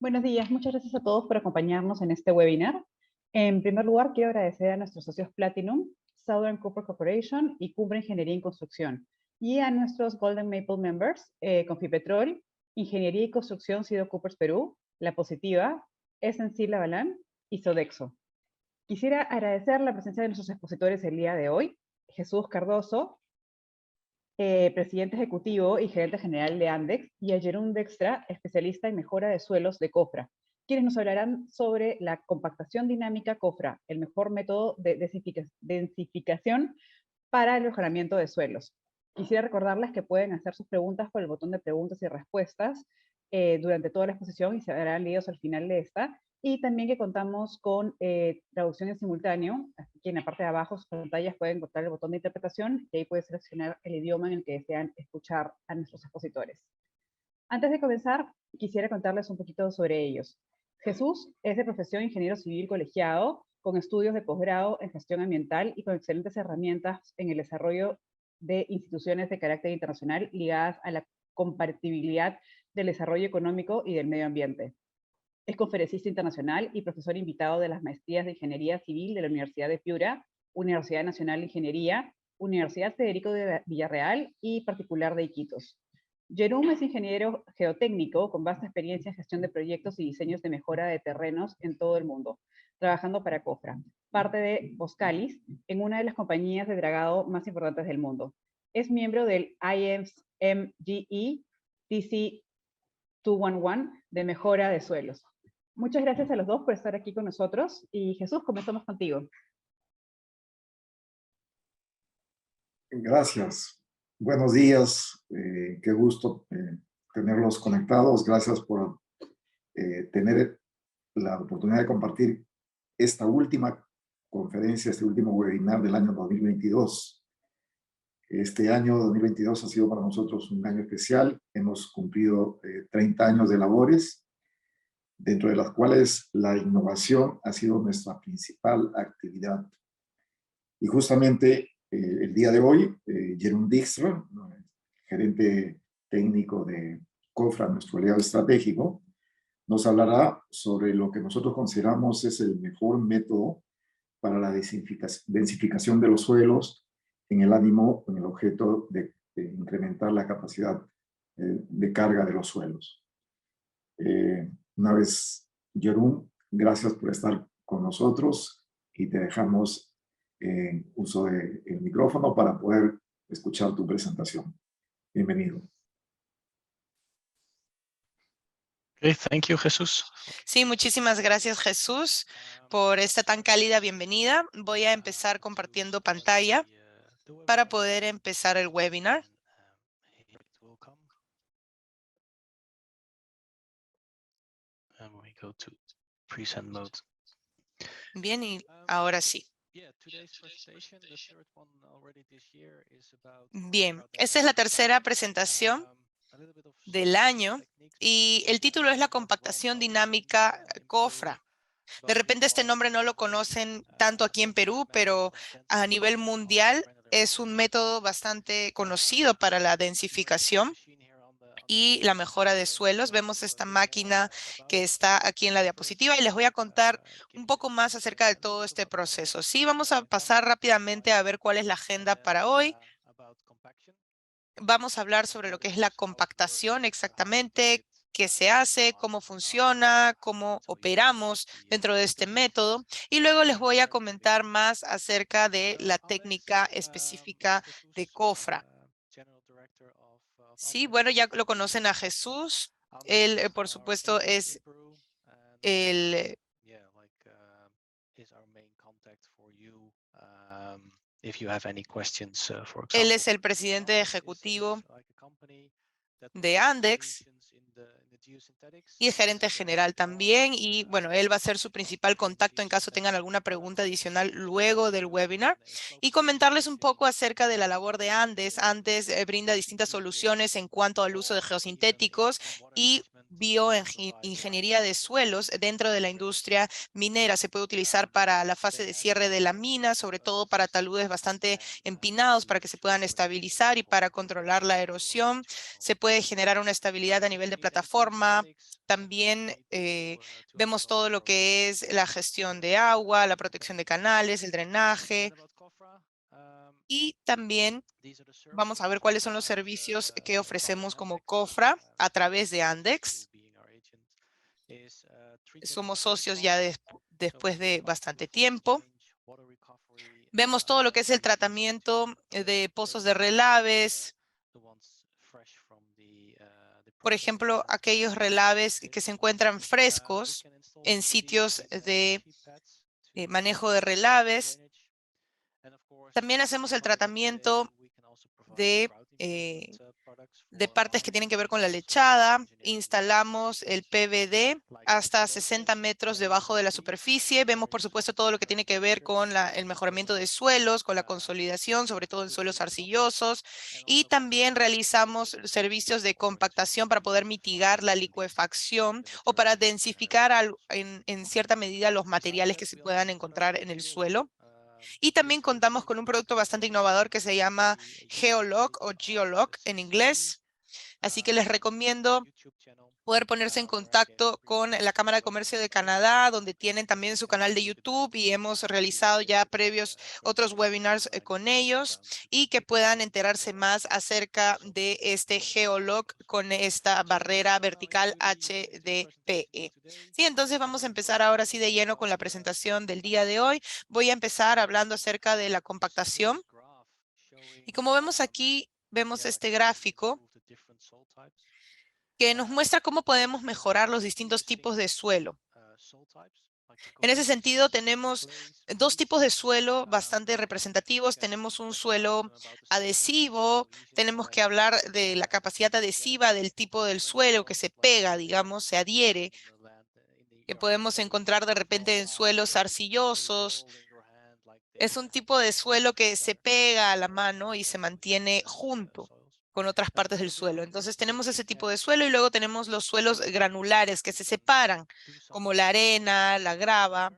Buenos días, muchas gracias a todos por acompañarnos en este webinar. En primer lugar, quiero agradecer a nuestros socios Platinum, Southern Copper Corporation y Cumbre Ingeniería y Construcción, y a nuestros Golden Maple members, Confipetrol, Ingeniería y Construcción Sido Coopers Perú, La Positiva, SNC Lavalin y Sodexo. Quisiera agradecer la presencia de nuestros expositores el día de hoy, Jesús Cardoso, presidente ejecutivo y gerente general de Andex, y a Jerón Dextra, especialista en mejora de suelos de COFRA, quienes nos hablarán sobre la compactación dinámica COFRA, el mejor método de densificación para el mejoramiento de suelos. Quisiera recordarles que pueden hacer sus preguntas por el botón de preguntas y respuestas durante toda la exposición y se harán leídos al final de esta. Y también que contamos con traducción en simultáneo, así que en la parte de abajo de sus pantallas pueden encontrar el botón de interpretación y ahí pueden seleccionar el idioma en el que desean escuchar a nuestros expositores. Antes de comenzar, quisiera contarles un poquito sobre ellos. Jesús es de profesión ingeniero civil colegiado, con estudios de posgrado en gestión ambiental y con excelentes herramientas en el desarrollo de instituciones de carácter internacional ligadas a la compatibilidad del desarrollo económico y del medio ambiente. Es conferencista internacional y profesor invitado de las maestrías de Ingeniería Civil de la Universidad de Piura, Universidad Nacional de Ingeniería, Universidad Federico de Villarreal y particular de Iquitos. Jerome es ingeniero geotécnico con vasta experiencia en gestión de proyectos y diseños de mejora de terrenos en todo el mundo, trabajando para COFRA, parte de Boskalis, en una de las compañías de dragado más importantes del mundo. Es miembro del IMGE TC 211 de mejora de suelos. Muchas gracias a los dos por estar aquí con nosotros. Y Jesús, comenzamos contigo. Gracias. Buenos días. Qué gusto tenerlos conectados. Gracias por tener la oportunidad de compartir esta última conferencia, este último webinar del año 2022. Este año 2022 ha sido para nosotros un año especial. Hemos cumplido 30 años de labores, dentro de las cuales la innovación ha sido nuestra principal actividad. Y justamente el día de hoy, Jerón Dijkstra, gerente técnico de COFRA, nuestro aliado estratégico, nos hablará sobre lo que nosotros consideramos es el mejor método para la densificación de los suelos en el ánimo, con el objeto de incrementar la capacidad de carga de los suelos. Una vez, Jerón, gracias por estar con nosotros y te dejamos en uso del micrófono para poder escuchar tu presentación. Bienvenido. Okay, thank you, Jesús. Sí, muchísimas gracias, Jesús, por esta tan cálida bienvenida. Voy a empezar compartiendo pantalla para poder empezar el webinar. Bien, y ahora sí. Bien, esta es la tercera presentación del año y el título es la compactación dinámica COFRA. De repente este nombre no lo conocen tanto aquí en Perú, pero a nivel mundial es un método bastante conocido para la densificación y la mejora de suelos. Vemos esta máquina que está aquí en la diapositiva y les voy a contar un poco más acerca de todo este proceso. Sí, vamos a pasar rápidamente a ver cuál es la agenda para hoy. Vamos a hablar sobre lo que es la compactación exactamente, qué se hace, cómo funciona, cómo operamos dentro de este método. Y luego les voy a comentar más acerca de la técnica específica de COFRA. Sí, bueno, ya lo conocen a Jesús. Él, por supuesto, es el... Él es el presidente ejecutivo de Andex y el gerente general también. Y bueno, él va a ser su principal contacto en caso tengan alguna pregunta adicional luego del webinar. Y comentarles un poco acerca de la labor de Andes. Andes brinda distintas soluciones en cuanto al uso de geosintéticos y bioingeniería de suelos dentro de la industria minera. Se puede utilizar para la fase de cierre de la mina, sobre todo para taludes bastante empinados para que se puedan estabilizar y para controlar la erosión. Se puede generar una estabilidad a nivel de plataforma. También vemos todo lo que es la gestión de agua, la protección de canales, el drenaje. Y también vamos a ver cuáles son los servicios que ofrecemos como COFRA a través de Andex. Somos socios ya después de bastante tiempo. Vemos todo lo que es el tratamiento de pozos de relaves. Por ejemplo, aquellos relaves que se encuentran frescos en sitios de manejo de relaves. También hacemos el tratamiento de partes que tienen que ver con la lechada. Instalamos el PVD hasta 60 metros debajo de la superficie. Vemos, por supuesto, todo lo que tiene que ver con el mejoramiento de suelos, con la consolidación, sobre todo en suelos arcillosos. Y también realizamos servicios de compactación para poder mitigar la licuefacción o para densificar en cierta medida los materiales que se puedan encontrar en el suelo. Y también contamos con un producto bastante innovador que se llama Geolog o Geolog en inglés. Así que les recomiendo poder ponerse en contacto con la Cámara de Comercio de Canadá, donde tienen también su canal de YouTube y hemos realizado ya previos otros webinars con ellos y que puedan enterarse más acerca de este Geolog con esta barrera vertical HDPE. Sí, entonces vamos a empezar ahora sí de lleno con la presentación del día de hoy. Voy a empezar hablando acerca de la compactación. Y como vemos aquí, vemos este gráfico que nos muestra cómo podemos mejorar los distintos tipos de suelo. En ese sentido, tenemos dos tipos de suelo bastante representativos. Tenemos un suelo adhesivo. Tenemos que hablar de la capacidad adhesiva del tipo del suelo que se pega, digamos, se adhiere, que podemos encontrar de repente en suelos arcillosos. Es un tipo de suelo que se pega a la mano y se mantiene junto con otras partes del suelo. Entonces tenemos ese tipo de suelo y luego tenemos los suelos granulares que se separan, como la arena, la grava.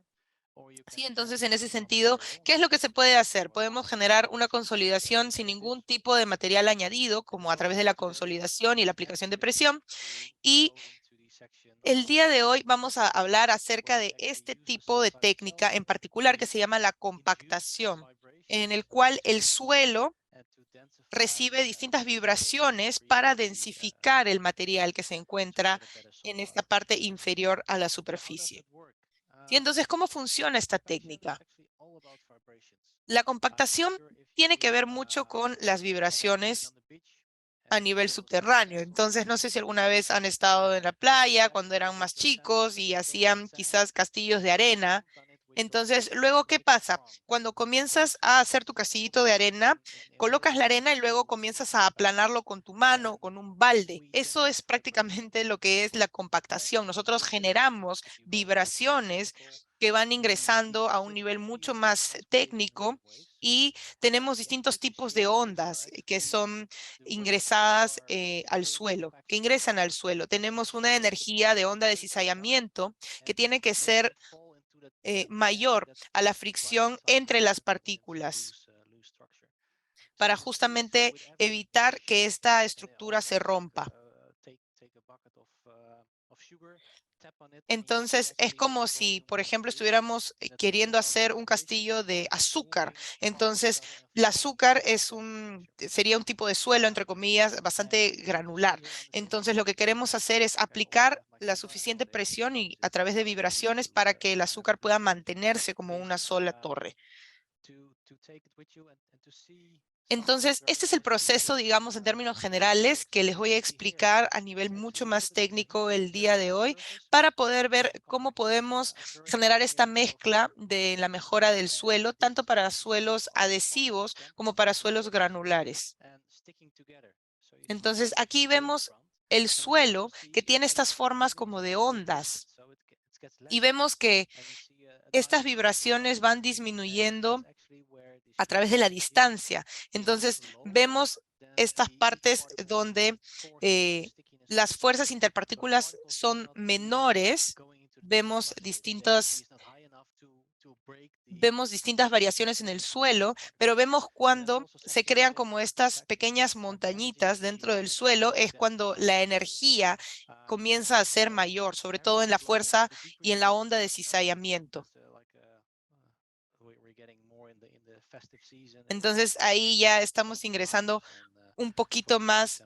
Sí, entonces en ese sentido, ¿qué es lo que se puede hacer? Podemos generar una consolidación sin ningún tipo de material añadido, como a través de la consolidación y la aplicación de presión. Y el día de hoy vamos a hablar acerca de este tipo de técnica en particular que se llama la compactación, en el cual el suelo recibe distintas vibraciones para densificar el material que se encuentra en esta parte inferior a la superficie. ¿Sí? Entonces, ¿cómo funciona esta técnica? La compactación tiene que ver mucho con las vibraciones a nivel subterráneo. Entonces, no sé si alguna vez han estado en la playa cuando eran más chicos y hacían quizás castillos de arena. Entonces, luego, ¿qué pasa? Cuando comienzas a hacer tu castillito de arena, colocas la arena y luego comienzas a aplanarlo con tu mano, con un balde. Eso es prácticamente lo que es la compactación. Nosotros generamos vibraciones que van ingresando a un nivel mucho más técnico y tenemos distintos tipos de ondas que son ingresadas al suelo, que ingresan al suelo. Tenemos una energía de onda de cizallamiento que tiene que ser mayor a la fricción entre las partículas para justamente evitar que esta estructura se rompa. Entonces, es como si, por ejemplo, estuviéramos queriendo hacer un castillo de azúcar. Entonces, el azúcar sería un tipo de suelo, entre comillas, bastante granular. Entonces, lo que queremos hacer es aplicar la suficiente presión y a través de vibraciones para que el azúcar pueda mantenerse como una sola torre. Entonces, este es el proceso, digamos, en términos generales, que les voy a explicar a nivel mucho más técnico el día de hoy para poder ver cómo podemos generar esta mezcla de la mejora del suelo, tanto para suelos adhesivos como para suelos granulares. Entonces, aquí vemos el suelo que tiene estas formas como de ondas y vemos que estas vibraciones van disminuyendo a través de la distancia. Entonces, vemos estas partes donde las fuerzas interpartículas son menores, vemos distintas variaciones en el suelo, pero vemos cuando se crean como estas pequeñas montañitas dentro del suelo, es cuando la energía comienza a ser mayor, sobre todo en la fuerza y en la onda de cizallamiento. Entonces ahí ya estamos ingresando un poquito más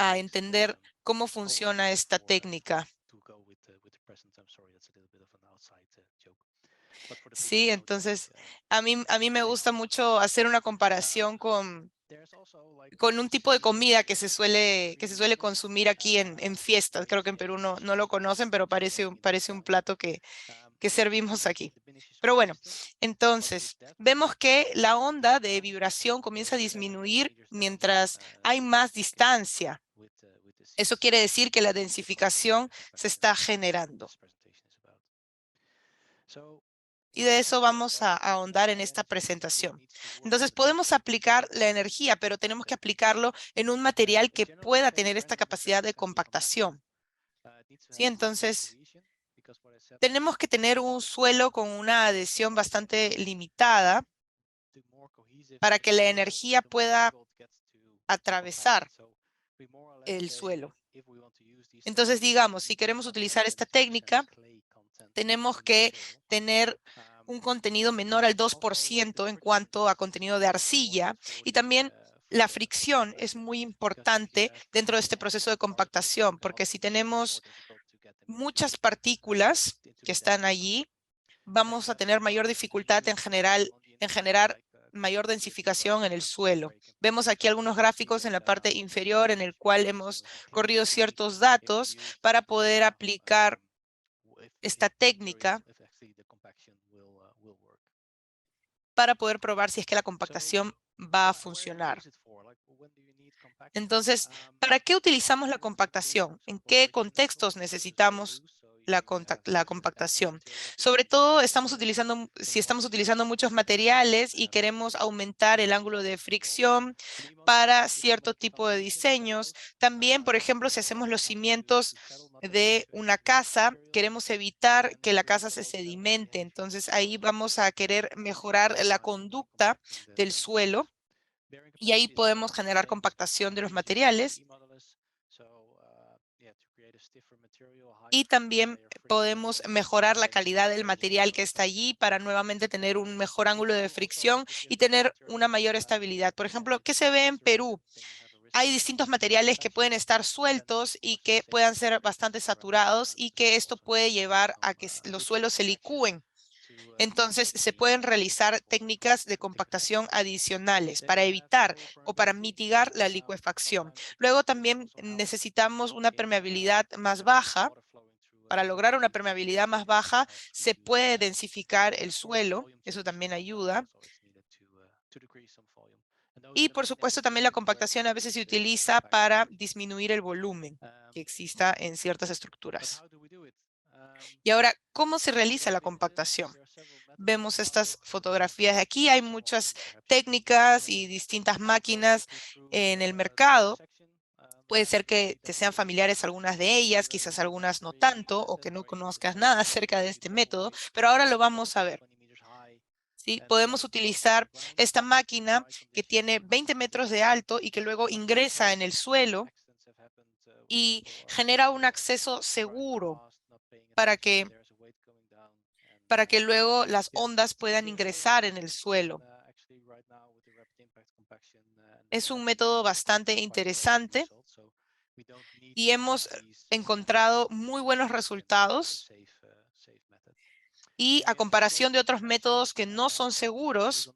a entender cómo funciona esta técnica. Sí, entonces a mí me gusta mucho hacer una comparación con un tipo de comida que se suele consumir aquí en fiestas. Creo que en Perú no lo conocen, pero parece un plato que servimos aquí. Pero bueno, entonces vemos que la onda de vibración comienza a disminuir mientras hay más distancia. Eso quiere decir que la densificación se está generando. Y de eso vamos a ahondar en esta presentación. Entonces, podemos aplicar la energía, pero tenemos que aplicarlo en un material que pueda tener esta capacidad de compactación. ¿Sí? Entonces, tenemos que tener un suelo con una adhesión bastante limitada para que la energía pueda atravesar el suelo. Entonces, digamos, si queremos utilizar esta técnica, tenemos que tener un contenido menor al 2% en cuanto a contenido de arcilla. Y también la fricción es muy importante dentro de este proceso de compactación, porque si tenemos muchas partículas que están allí, vamos a tener mayor dificultad en generar mayor densificación en el suelo. Vemos aquí algunos gráficos en la parte inferior en el cual hemos corrido ciertos datos para poder aplicar esta técnica para poder probar si es que la compactación va a funcionar. Entonces, ¿para qué utilizamos la compactación? ¿En qué contextos necesitamos la compactación? Sobre todo, si estamos utilizando muchos materiales y queremos aumentar el ángulo de fricción para cierto tipo de diseños. También, por ejemplo, si hacemos los cimientos de una casa, queremos evitar que la casa se sedimente. Entonces, ahí vamos a querer mejorar la conducta del suelo. Y ahí podemos generar compactación de los materiales. Y también podemos mejorar la calidad del material que está allí para nuevamente tener un mejor ángulo de fricción y tener una mayor estabilidad. Por ejemplo, ¿qué se ve en Perú? Hay distintos materiales que pueden estar sueltos y que puedan ser bastante saturados y que esto puede llevar a que los suelos se licúen. Entonces, se pueden realizar técnicas de compactación adicionales para evitar o para mitigar la licuefacción. Luego también necesitamos una permeabilidad más baja. Para lograr una permeabilidad más baja, se puede densificar el suelo. Eso también ayuda. Y, por supuesto, también la compactación a veces se utiliza para disminuir el volumen que exista en ciertas estructuras. Y ahora, ¿cómo se realiza la compactación? Vemos estas fotografías de aquí. Hay muchas técnicas y distintas máquinas en el mercado. Puede ser que te sean familiares algunas de ellas, quizás algunas no tanto, o que no conozcas nada acerca de este método, pero ahora lo vamos a ver. ¿Sí? Podemos utilizar esta máquina que tiene 20 metros de alto y que luego ingresa en el suelo y genera un acceso seguro para que luego las ondas puedan ingresar en el suelo. Es un método bastante interesante y hemos encontrado muy buenos resultados. Y a comparación de otros métodos que no son seguros,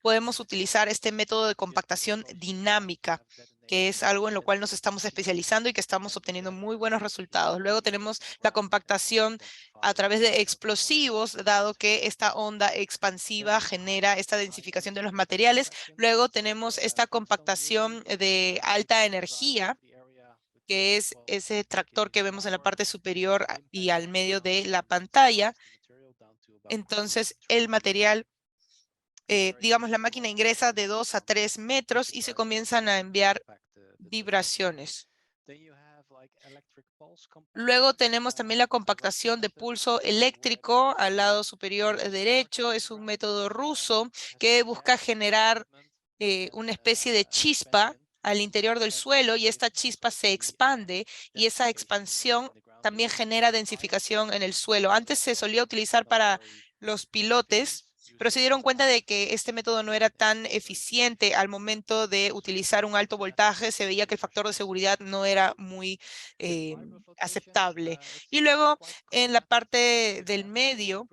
podemos utilizar este método de compactación dinámica, que es algo en lo cual nos estamos especializando y que estamos obteniendo muy buenos resultados. Luego tenemos la compactación a través de explosivos, dado que esta onda expansiva genera esta densificación de los materiales. Luego tenemos esta compactación de alta energía, que es ese tractor que vemos en la parte superior y al medio de la pantalla. Entonces, el material, digamos, la máquina ingresa de 2 a 3 metros y se comienzan a enviar vibraciones. Luego tenemos también la compactación de pulso eléctrico al lado superior derecho. Es un método ruso que busca generar una especie de chispa al interior del suelo, y esta chispa se expande, y esa expansión también genera densificación en el suelo. Antes se solía utilizar para los pilotes, pero se dieron cuenta de que este método no era tan eficiente al momento de utilizar un alto voltaje. Se veía que el factor de seguridad no era muy aceptable. Y luego en la parte del medio,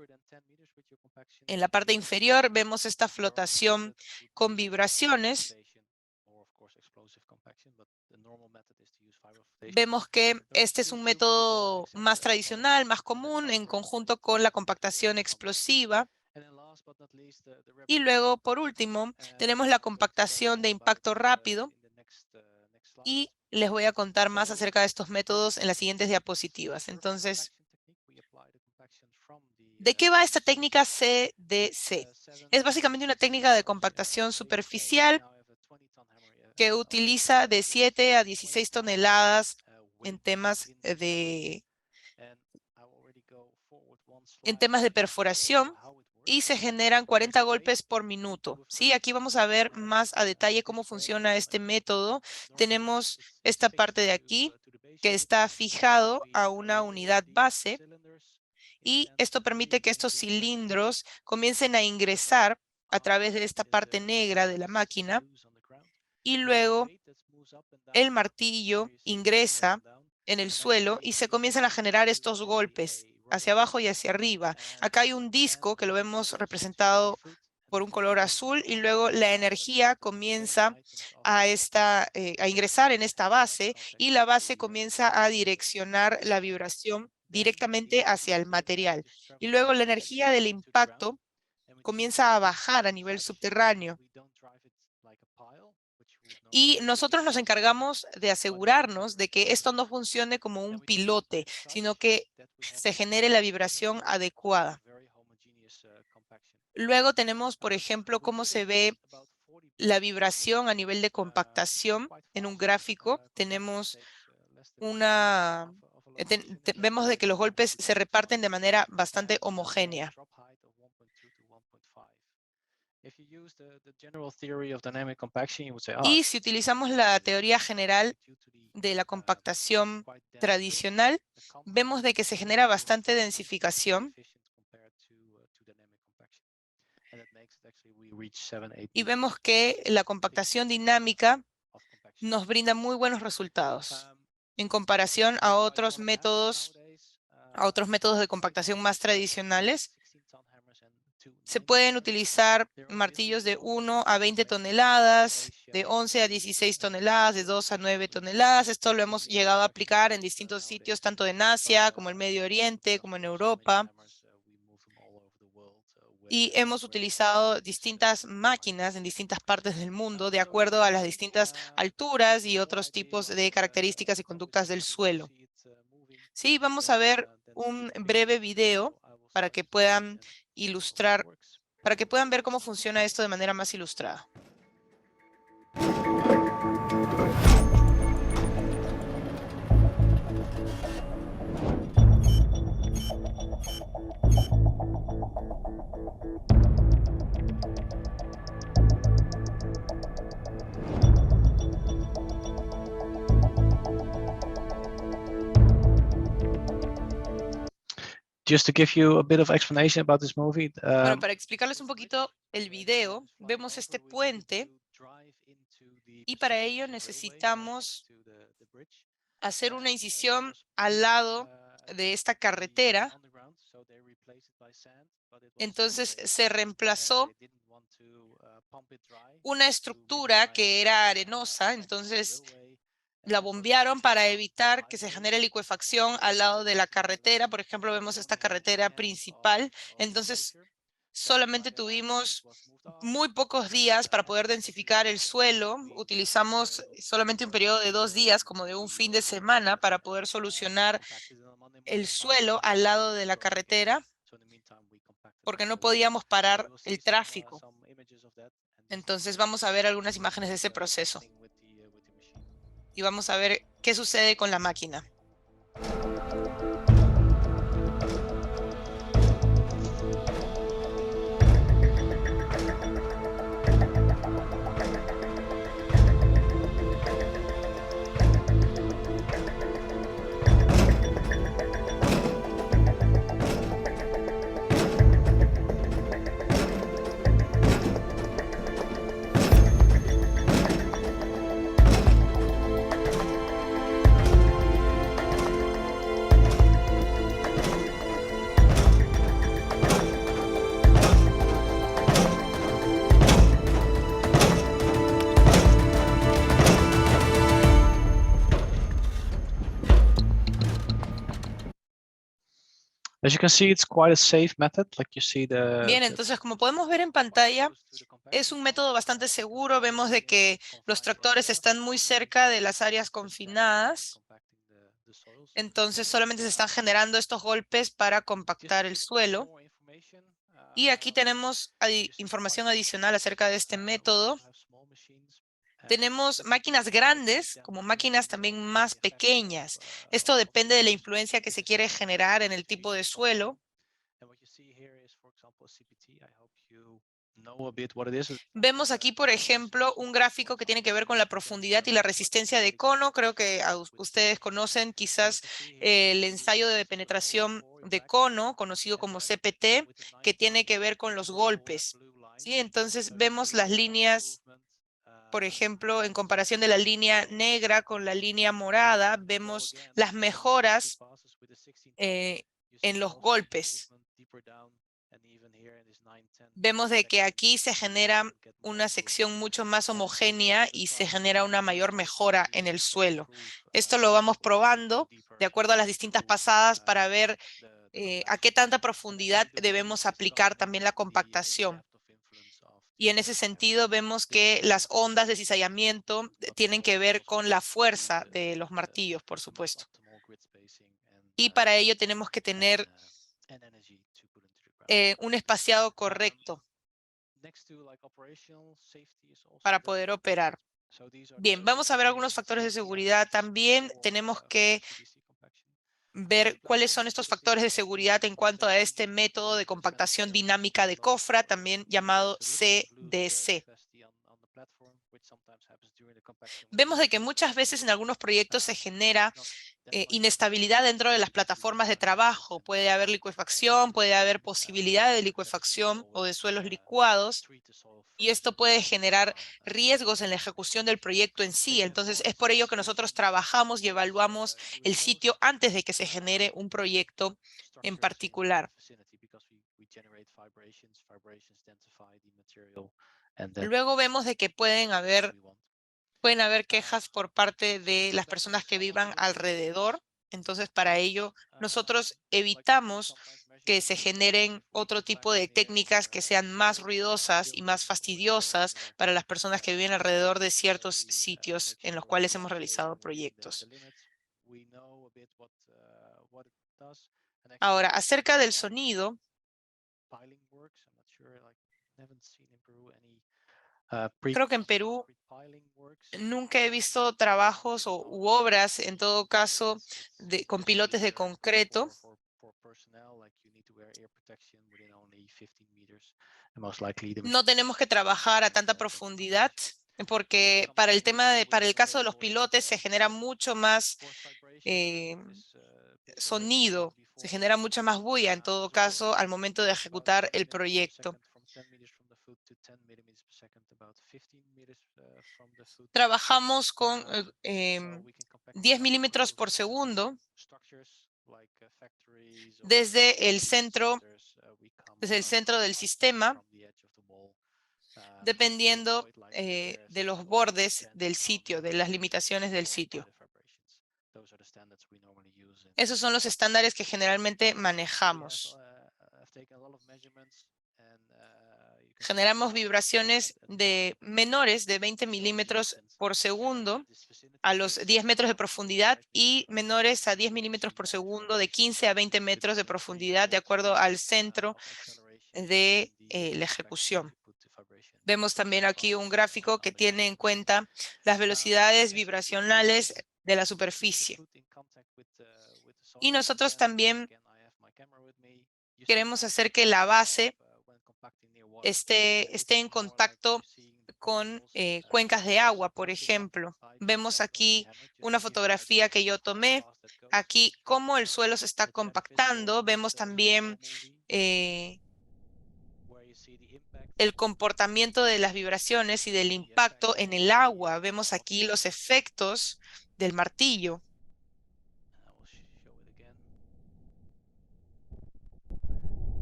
en la parte inferior, vemos esta flotación con vibraciones. Vemos que este es un método más tradicional, más común, en conjunto con la compactación explosiva. Y luego, por último, tenemos la compactación de impacto rápido, y les voy a contar más acerca de estos métodos en las siguientes diapositivas. Entonces, ¿de qué va esta técnica CDC? Es básicamente una técnica de compactación superficial que utiliza de 7 a 16 toneladas en temas de perforación, y se generan 40 golpes por minuto. ¿Sí? Aquí vamos a ver más a detalle cómo funciona este método. Tenemos esta parte de aquí que está fijado a una unidad base, y esto permite que estos cilindros comiencen a ingresar a través de esta parte negra de la máquina, y luego el martillo ingresa en el suelo y se comienzan a generar estos golpes hacia abajo y hacia arriba. Acá hay un disco que lo vemos representado por un color azul, y luego la energía comienza a ingresar en esta base, y la base comienza a direccionar la vibración directamente hacia el material. Y luego la energía del impacto comienza a bajar a nivel subterráneo. Y nosotros nos encargamos de asegurarnos de que esto no funcione como un pilote, sino que se genere la vibración adecuada. Luego tenemos, por ejemplo, cómo se ve la vibración a nivel de compactación en un gráfico. Tenemos vemos de que los golpes se reparten de manera bastante homogénea. Y si utilizamos la teoría general de la compactación tradicional, vemos de que se genera bastante densificación, y vemos que la compactación dinámica nos brinda muy buenos resultados en comparación a otros métodos de compactación más tradicionales. Se pueden utilizar martillos de 1 a 20 toneladas, de 11 a 16 toneladas, de 2 a 9 toneladas. Esto lo hemos llegado a aplicar en distintos sitios, tanto en Asia como en Medio Oriente, como en Europa. Y hemos utilizado distintas máquinas en distintas partes del mundo de acuerdo a las distintas alturas y otros tipos de características y conductas del suelo. Sí, vamos a ver un breve video para que puedan ver cómo funciona esto de manera más ilustrada. Just to give you a bit of explanation about this movie. Bueno, para explicarles un poquito el video, vemos este puente, y para ello necesitamos hacer una incisión al lado de esta carretera. Entonces se reemplazó una estructura que era arenosa, entonces la bombearon para evitar que se genere licuefacción al lado de la carretera. Por ejemplo, vemos esta carretera principal. Entonces, solamente tuvimos muy pocos días para poder densificar el suelo. Utilizamos solamente un periodo de 2 días, como de un fin de semana, para poder solucionar el suelo al lado de la carretera, porque no podíamos parar el tráfico. Entonces vamos a ver algunas imágenes de ese proceso. y vamos a ver qué sucede con la máquina. As you can see, it's quite a safe method. Like you see Bien, entonces como podemos ver en pantalla, es un método bastante seguro. Vemos de que los tractores están muy cerca de las áreas confinadas. Entonces solamente se están generando estos golpes para compactar el suelo. Y aquí tenemos información adicional acerca de este método. Tenemos máquinas grandes como máquinas también más pequeñas. Esto depende de la influencia que se quiere generar en el tipo de suelo. Vemos aquí, por ejemplo, un gráfico que tiene que ver con la profundidad y la resistencia de cono. Creo que ustedes conocen quizás el ensayo de penetración de cono, conocido como CPT, que tiene que ver con los golpes. ¿Sí? Entonces vemos las líneas, por ejemplo, en comparación de la línea negra con la línea morada, vemos las mejoras en los golpes. Vemos de que aquí se genera una sección mucho más homogénea y se genera una mayor mejora en el suelo. Esto lo vamos probando de acuerdo a las distintas pasadas para ver a qué tanta profundidad debemos aplicar también la compactación. Y en ese sentido vemos que las ondas de cizallamiento tienen que ver con la fuerza de los martillos, por supuesto. Y para ello tenemos que tener un espaciado correcto para poder operar. Bien, vamos a ver algunos factores de seguridad. También tenemos que ver cuáles son estos factores de seguridad en cuanto a este método de compactación dinámica de COFRA, también llamado CDC. Vemos de que muchas veces en algunos proyectos se genera inestabilidad dentro de las plataformas de trabajo. Puede haber licuefacción, puede haber posibilidad de licuefacción o de suelos licuados, y esto puede generar riesgos en la ejecución del proyecto en sí. Entonces, es por ello que nosotros trabajamos y evaluamos el sitio antes de que se genere un proyecto en particular. Luego vemos de que pueden haber quejas por parte de las personas que vivan alrededor. Entonces, para ello, nosotros evitamos que se generen otro tipo de técnicas que sean más ruidosas y más fastidiosas para las personas que viven alrededor de ciertos sitios en los cuales hemos realizado proyectos. Ahora, acerca del sonido, creo que en Perú nunca he visto trabajos u obras, en todo caso, con pilotes de concreto. No tenemos que trabajar a tanta profundidad porque para el caso de los pilotes se genera mucho más sonido, se genera mucha más bulla en todo caso al momento de ejecutar el proyecto. Trabajamos con 10 milímetros por segundo desde el centro del sistema, dependiendo de los bordes del sitio, de las limitaciones del sitio. Esos son los estándares que generalmente manejamos. Generamos vibraciones menores de 20 milímetros por segundo a los 10 metros de profundidad y menores a 10 milímetros por segundo de 15 a 20 metros de profundidad de acuerdo al centro de la ejecución. Vemos también aquí un gráfico que tiene en cuenta las velocidades vibracionales de la superficie. Y nosotros también queremos hacer que la base esté en contacto con cuencas de agua, por ejemplo. Vemos aquí una fotografía que yo tomé. Aquí cómo el suelo se está compactando. Vemos también el comportamiento de las vibraciones y del impacto en el agua. Vemos aquí los efectos del martillo.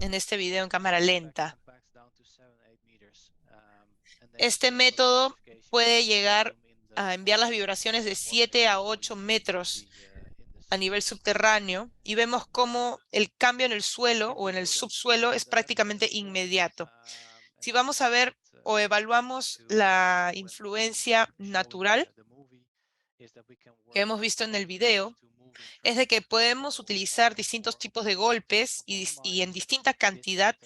En este video en cámara lenta. Este método puede llegar a enviar las vibraciones de 7 a 8 metros a nivel subterráneo y vemos cómo el cambio en el suelo o en el subsuelo es prácticamente inmediato. Si vamos a ver o evaluamos la influencia natural que hemos visto en el video, es de que podemos utilizar distintos tipos de golpes y en distinta cantidad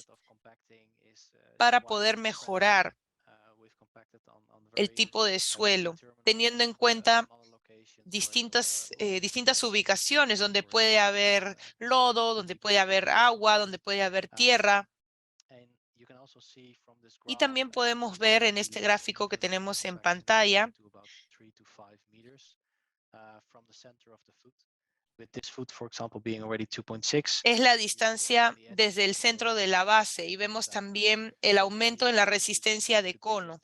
para poder mejorar el tipo de suelo, teniendo en cuenta distintas ubicaciones donde puede haber lodo, donde puede haber agua, donde puede haber tierra. Y también podemos ver en este gráfico que tenemos en pantalla es la distancia desde el centro de la base y vemos también el aumento en la resistencia de cono.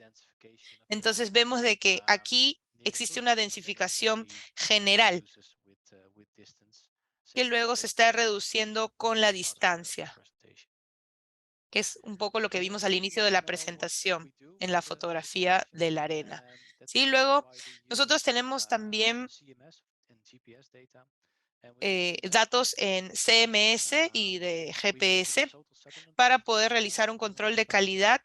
Entonces vemos de que aquí existe una densificación general que luego se está reduciendo con la distancia, que es un poco lo que vimos al inicio de la presentación en la fotografía de la arena. Sí, luego nosotros tenemos también datos en CMS y de GPS para poder realizar un control de calidad,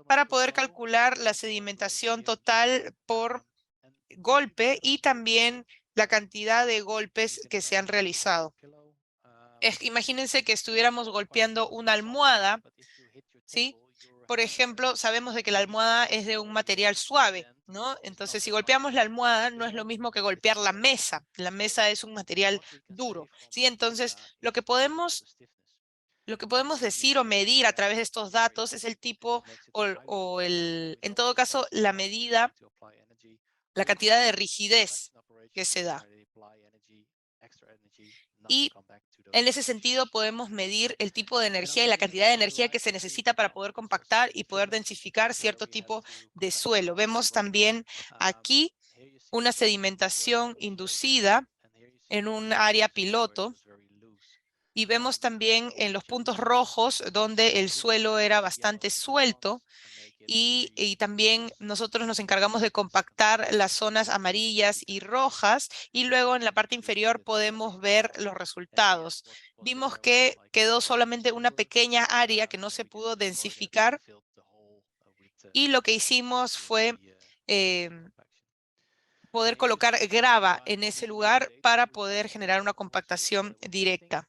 para poder calcular la sedimentación total por golpe y también la cantidad de golpes que se han realizado. Imagínense que estuviéramos golpeando una almohada, ¿sí? Por ejemplo, sabemos de que la almohada es de un material suave, ¿no? Entonces, si golpeamos la almohada, no es lo mismo que golpear la mesa. La mesa es un material duro, ¿sí? Entonces, lo que podemos decir o medir a través de estos datos es el tipo en todo caso, la medida, la cantidad de rigidez que se da. Y en ese sentido podemos medir el tipo de energía y la cantidad de energía que se necesita para poder compactar y poder densificar cierto tipo de suelo. Vemos también aquí una sedimentación inducida en un área piloto. Y vemos también en los puntos rojos donde el suelo era bastante suelto y también nosotros nos encargamos de compactar las zonas amarillas y rojas y luego en la parte inferior podemos ver los resultados. Vimos que quedó solamente una pequeña área que no se pudo densificar y lo que hicimos fue poder colocar grava en ese lugar para poder generar una compactación directa.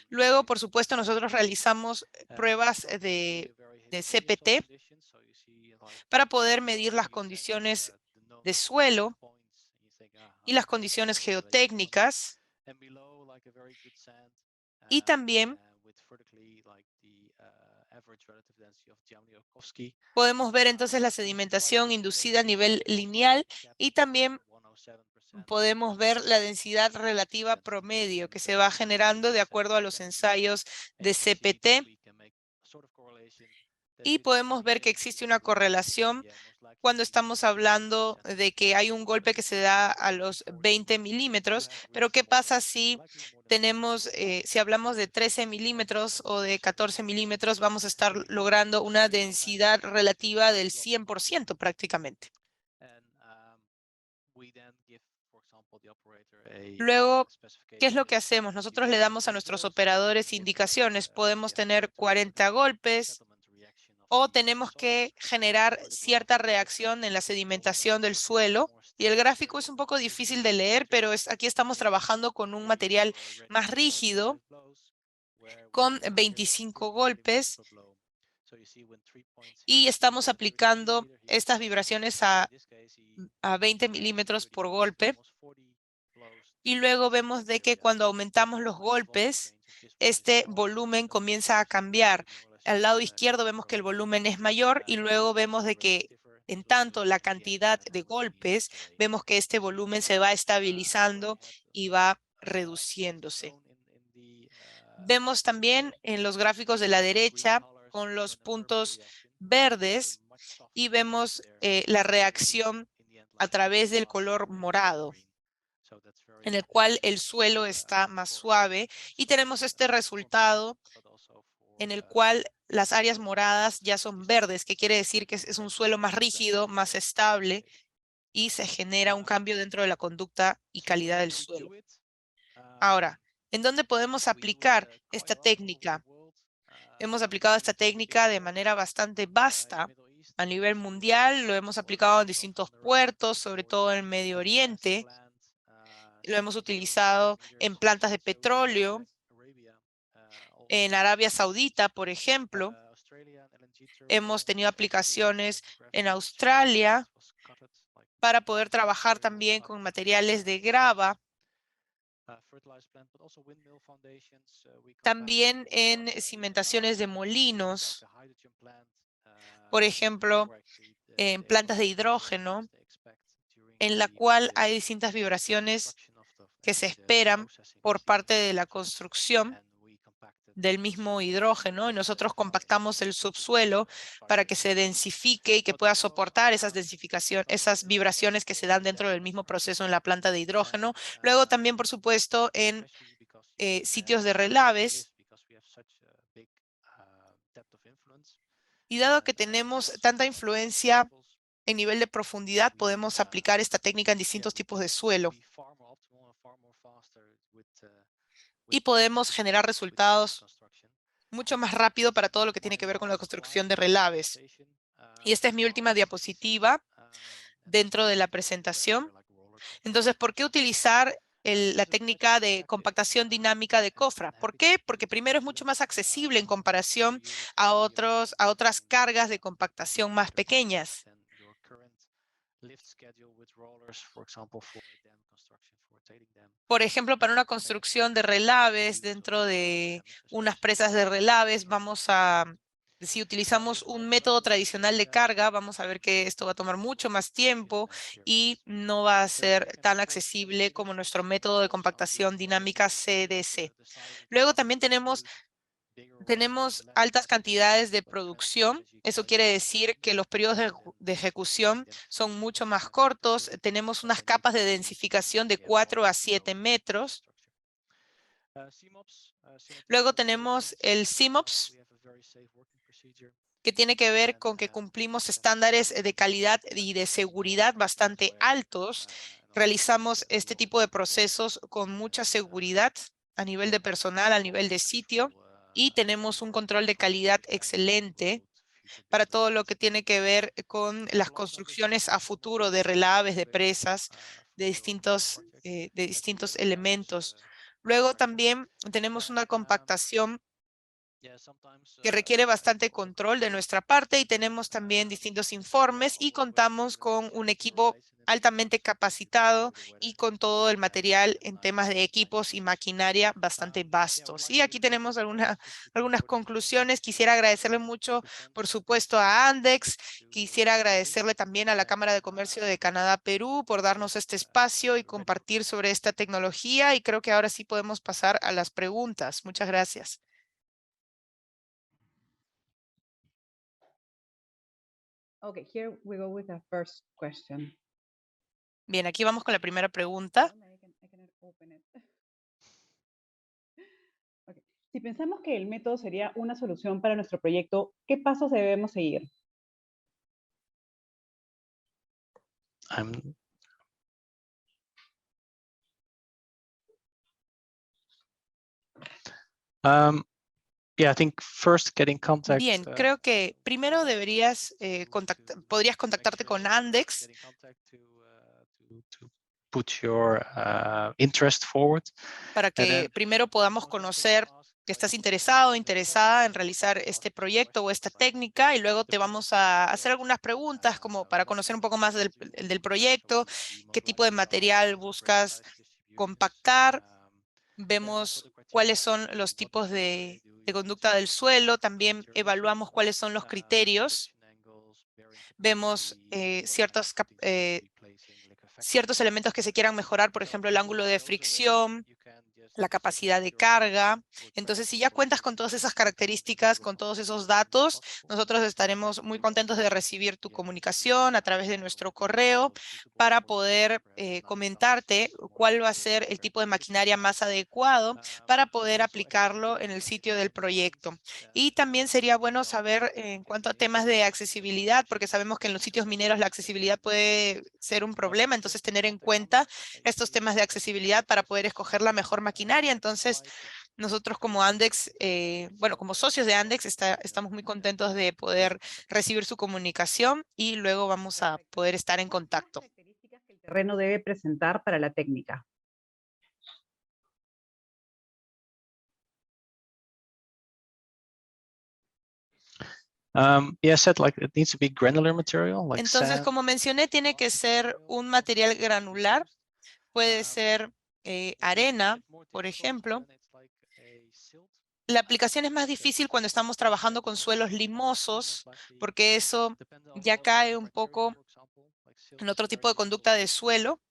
Luego, por supuesto, nosotros realizamos pruebas de CPT para poder medir las condiciones de suelo y las condiciones geotécnicas. Y también podemos ver entonces la sedimentación inducida a nivel lineal y también podemos ver la densidad relativa promedio que se va generando de acuerdo a los ensayos de CPT. Y podemos ver que existe una correlación cuando estamos hablando de que hay un golpe que se da a los 20 milímetros, pero ¿qué pasa si si hablamos de 13 milímetros o de 14 milímetros, vamos a estar logrando una densidad relativa del 100% prácticamente? Luego, ¿qué es lo que hacemos? Nosotros le damos a nuestros operadores indicaciones. Podemos tener 40 golpes o tenemos que generar cierta reacción en la sedimentación del suelo. Y el gráfico es un poco difícil de leer, pero aquí estamos trabajando con un material más rígido, con 25 golpes. Y estamos aplicando estas vibraciones a 20 milímetros por golpe. Y luego vemos de que cuando aumentamos los golpes, este volumen comienza a cambiar. Al lado izquierdo vemos que el volumen es mayor y luego vemos de que en tanto la cantidad de golpes, vemos que este volumen se va estabilizando y va reduciéndose. Vemos también en los gráficos de la derecha con los puntos verdes y vemos la reacción a través del color morado, en el cual el suelo está más suave y tenemos este resultado en el cual las áreas moradas ya son verdes, que quiere decir que es un suelo más rígido, más estable y se genera un cambio dentro de la conducta y calidad del suelo. Ahora, ¿en dónde podemos aplicar esta técnica? Hemos aplicado esta técnica de manera bastante vasta a nivel mundial, lo hemos aplicado en distintos puertos, sobre todo en Medio Oriente. Lo hemos utilizado en plantas de petróleo, en Arabia Saudita, por ejemplo. Hemos tenido aplicaciones en Australia para poder trabajar también con materiales de grava. También en cimentaciones de molinos, por ejemplo, en plantas de hidrógeno, en la cual hay distintas vibraciones que se esperan por parte de la construcción del mismo hidrógeno, y nosotros compactamos el subsuelo para que se densifique y que pueda soportar esas vibraciones que se dan dentro del mismo proceso en la planta de hidrógeno. Luego también, por supuesto, en sitios de relaves. Y dado que tenemos tanta influencia en nivel de profundidad, podemos aplicar esta técnica en distintos tipos de suelo. Y podemos generar resultados mucho más rápido para todo lo que tiene que ver con la construcción de relaves. Y esta es mi última diapositiva dentro de la presentación. Entonces, ¿por qué utilizar la técnica de compactación dinámica de COFRA? ¿Por qué? Porque primero es mucho más accesible en comparación a otras cargas de compactación más pequeñas. Por ejemplo, para una construcción de relaves dentro de unas presas de relaves, si utilizamos un método tradicional de carga, vamos a ver que esto va a tomar mucho más tiempo y no va a ser tan accesible como nuestro método de compactación dinámica CDC. Luego también tenemos altas cantidades de producción. Eso quiere decir que los periodos de ejecución son mucho más cortos. Tenemos unas capas de densificación de 4 a 7 metros. Luego tenemos el CMOPS, que tiene que ver con que cumplimos estándares de calidad y de seguridad bastante altos. Realizamos este tipo de procesos con mucha seguridad a nivel de personal, a nivel de sitio, y tenemos un control de calidad excelente para todo lo que tiene que ver con las construcciones a futuro de relaves, de presas, de distintos elementos. Luego también tenemos una compactación que requiere bastante control de nuestra parte, y tenemos también distintos informes y contamos con un equipo altamente capacitado y con todo el material en temas de equipos y maquinaria bastante vastos. Y aquí tenemos algunas conclusiones. Quisiera agradecerle mucho, por supuesto, a Andex. Quisiera agradecerle también a la Cámara de Comercio de Canadá-Perú por darnos este espacio y compartir sobre esta tecnología. Y creo que ahora sí podemos pasar a las preguntas. Muchas gracias. Okay, here we go with the first question. Bien, aquí vamos con la primera pregunta. Okay. Si pensamos que el método sería una solución para nuestro proyecto, ¿qué pasos debemos seguir? Yeah, I think first get in contact. Bien, creo que primero podrías contactarte con Andex To put your interest forward. para que primero podamos conocer que estás interesado o interesada en realizar este proyecto o esta técnica, y luego te vamos a hacer algunas preguntas como para conocer un poco más del proyecto, qué tipo de material buscas compactar. Vemos cuáles son los tipos de conducta del suelo, también evaluamos cuáles son los criterios. Vemos ciertos elementos que se quieran mejorar, por ejemplo, el ángulo de fricción, la capacidad de carga. Entonces, si ya cuentas con todas esas características, con todos esos datos, nosotros estaremos muy contentos de recibir tu comunicación a través de nuestro correo para poder comentarte cuál va a ser el tipo de maquinaria más adecuado para poder aplicarlo en el sitio del proyecto. Y también sería bueno saber en cuanto a temas de accesibilidad, porque sabemos que en los sitios mineros la accesibilidad puede ser un problema, entonces tener en cuenta estos temas de accesibilidad para poder escoger la mejor maquinaria. Entonces, nosotros como Andex, bueno, como socios de Andex, estamos muy contentos de poder recibir su comunicación y luego vamos a poder estar en contacto. Características que el terreno debe presentar para la técnica. Yeah, I said like it needs to be granular material, like Entonces, sand. como mencioné, tiene que ser un material granular. Puede ser arena, por ejemplo. La aplicación es más difícil cuando estamos trabajando con suelos limosos, porque eso ya cae un poco en otro tipo de conducta de suelo,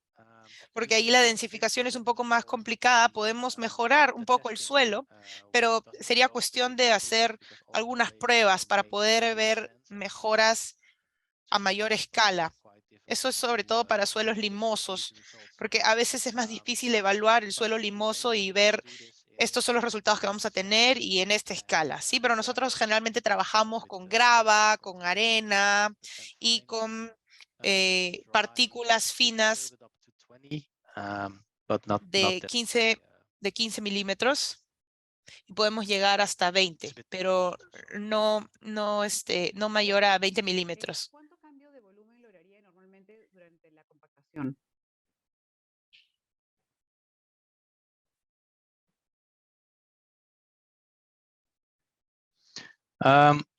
porque ahí la densificación es un poco más complicada. Podemos mejorar un poco el suelo, pero sería cuestión de hacer algunas pruebas para poder ver mejoras a mayor escala. Eso es sobre todo para suelos limosos, porque a veces es más difícil evaluar el suelo limoso y ver estos son los resultados que vamos a tener y en esta escala, ¿sí? Pero nosotros generalmente trabajamos con grava, con arena y con partículas finas But not de that. 15 milímetros y podemos llegar hasta 20, pero no mayor a 20 milímetros. ¿Cuánto cambio de volumen lograría normalmente durante la compactación?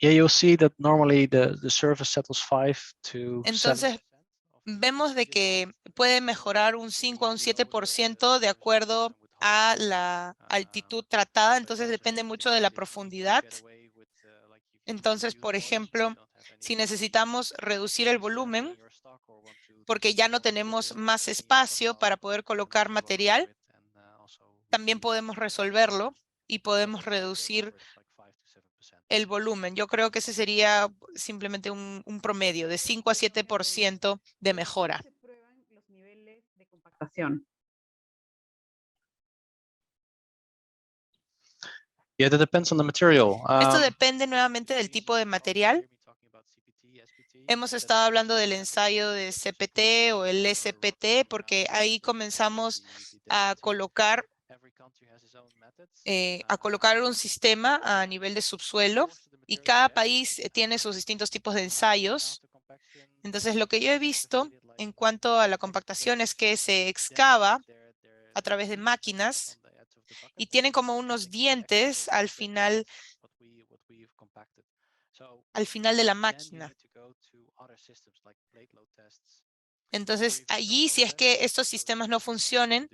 Yeah, you'll see that normally the surface settles 5 to 7%. Entonces, vemos de que puede mejorar un 5 a un 7% de acuerdo a la altitud tratada, entonces depende mucho de la profundidad. Entonces, por ejemplo, si necesitamos reducir el volumen, porque ya no tenemos más espacio para poder colocar material, también podemos resolverlo y podemos reducir el volumen. Yo creo que ese sería simplemente un promedio de 5 a 7% de mejora. ¿Cómo se prueban los niveles de compactación? Yeah, that depends on the material. Esto depende nuevamente del tipo de material. Hemos estado hablando del ensayo de CPT o el SPT porque ahí comenzamos a colocar un sistema a nivel de subsuelo y cada país tiene sus distintos tipos de ensayos. Entonces, lo que yo he visto en cuanto a la compactación es que se excava a través de máquinas y tienen como unos dientes al final de la máquina. Entonces, allí, si es que estos sistemas no funcionan,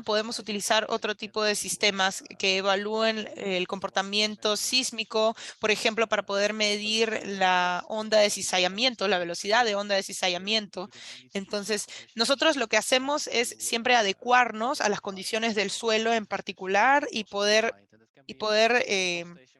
podemos utilizar otro tipo de sistemas que evalúen el comportamiento sísmico, por ejemplo, para poder medir la onda de cizallamiento, la velocidad de onda de cizallamiento. Entonces, nosotros lo que hacemos es siempre adecuarnos a las condiciones del suelo en particular y poder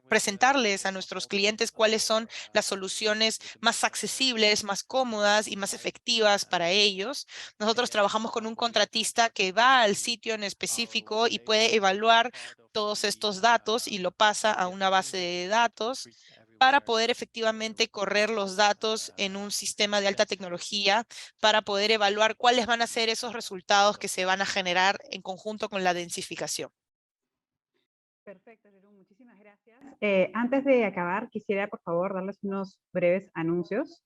presentarles a nuestros clientes cuáles son las soluciones más accesibles, más cómodas y más efectivas para ellos. Nosotros trabajamos con un contratista que va al sitio en específico y puede evaluar todos estos datos y lo pasa a una base de datos para poder efectivamente correr los datos en un sistema de alta tecnología para poder evaluar cuáles van a ser esos resultados que se van a generar en conjunto con la densificación. Perfecto, Jerón, muchísimas gracias. Antes de acabar, quisiera, por favor, darles unos breves anuncios.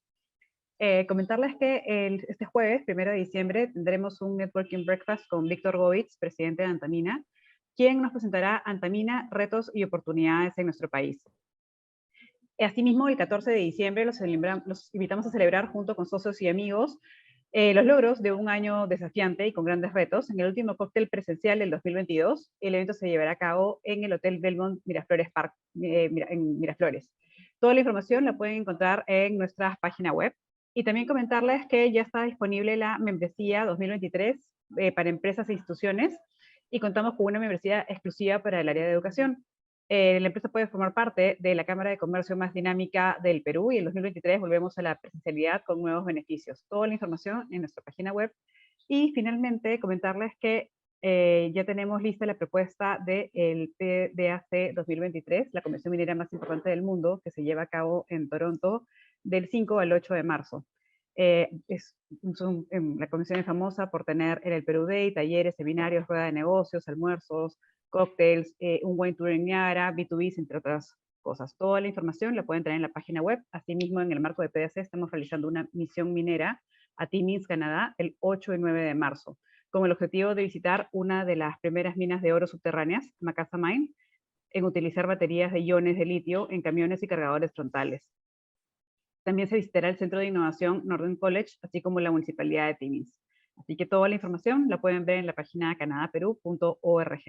Comentarles que este jueves, 1 de diciembre, tendremos un Networking Breakfast con Víctor Govitz, presidente de Antamina, quien nos presentará Antamina, retos y oportunidades en nuestro país. Asimismo, el 14 de diciembre los invitamos a celebrar junto con socios y amigos los logros de un año desafiante y con grandes retos. En el último cóctel presencial del 2022, el evento se llevará a cabo en el Hotel Belmont Miraflores Park, en Miraflores. Toda la información la pueden encontrar en nuestra página web. Y también comentarles que ya está disponible la membresía 2023 para empresas e instituciones, y contamos con una membresía exclusiva para el área de educación. La empresa puede formar parte de la Cámara de Comercio más dinámica del Perú, y en 2023 volvemos a la presencialidad con nuevos beneficios. Toda la información en nuestra página web. Y finalmente comentarles que ya tenemos lista la propuesta del PDAC 2023, la convención minera más importante del mundo, que se lleva a cabo en Toronto del 5 al 8 de marzo. La convención es famosa por tener en el Perú Day talleres, seminarios, rueda de negocios, almuerzos, cócteles, un wine tour en Ñara, B2B, entre otras cosas. Toda la información la pueden tener en la página web. Asimismo, en el marco de PDAC estamos realizando una misión minera a Timmins, Canadá, el 8 y 9 de marzo, con el objetivo de visitar una de las primeras minas de oro subterráneas, Macassa Mine, en utilizar baterías de iones de litio en camiones y cargadores frontales. También se visitará el Centro de Innovación Northern College, así como la Municipalidad de Timmins. Así que toda la información la pueden ver en la página canadaperú.org.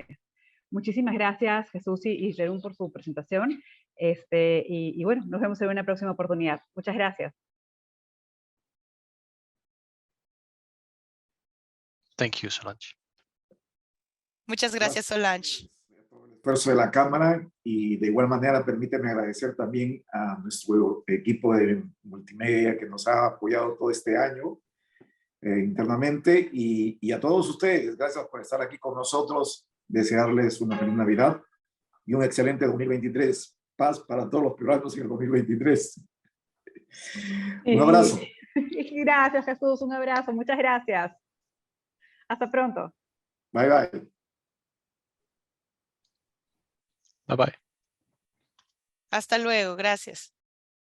Muchísimas gracias, Jesús y Jerún, por su presentación. Y bueno, nos vemos en una próxima oportunidad. Muchas gracias. Thank you, Solange. Muchas gracias, Solange. Por el esfuerzo de la Cámara, y de igual manera permíteme agradecer también a nuestro equipo de multimedia que nos ha apoyado todo este año internamente, y a todos ustedes, gracias por estar aquí con nosotros. Desearles una feliz Navidad y un excelente 2023. Paz para todos los peruanos en el 2023. Un abrazo. Gracias, Jesús. Un abrazo. Muchas gracias. Hasta pronto. Bye, bye. Bye bye. Hasta luego. Gracias.